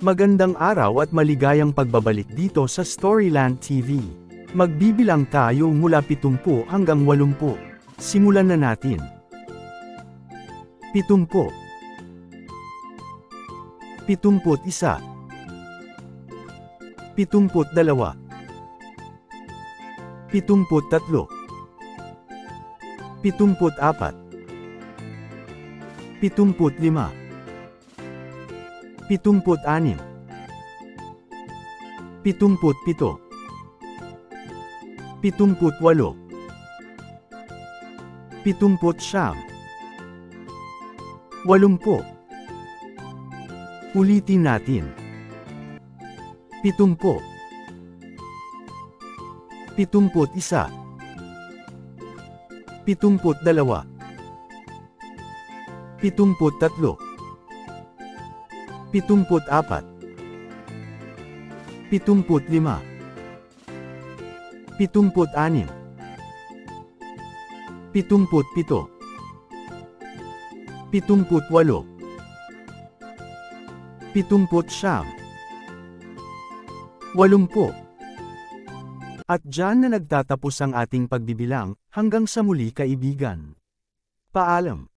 Magandang araw at maligayang pagbabalik dito sa Storyland TV. Magbibilang tayo mula 70 hanggang 80. Simulan na natin. 70, 71, 72, 73, 74, 75, 76, 77, 78, 79, 80. Ulitin natin. 70, 71, 72, 73, 74, 75, 76, 77, 78, 79, 80. At dyan na nagtatapos ang ating pagbibilang, hanggang sa muli kaibigan. Paalam.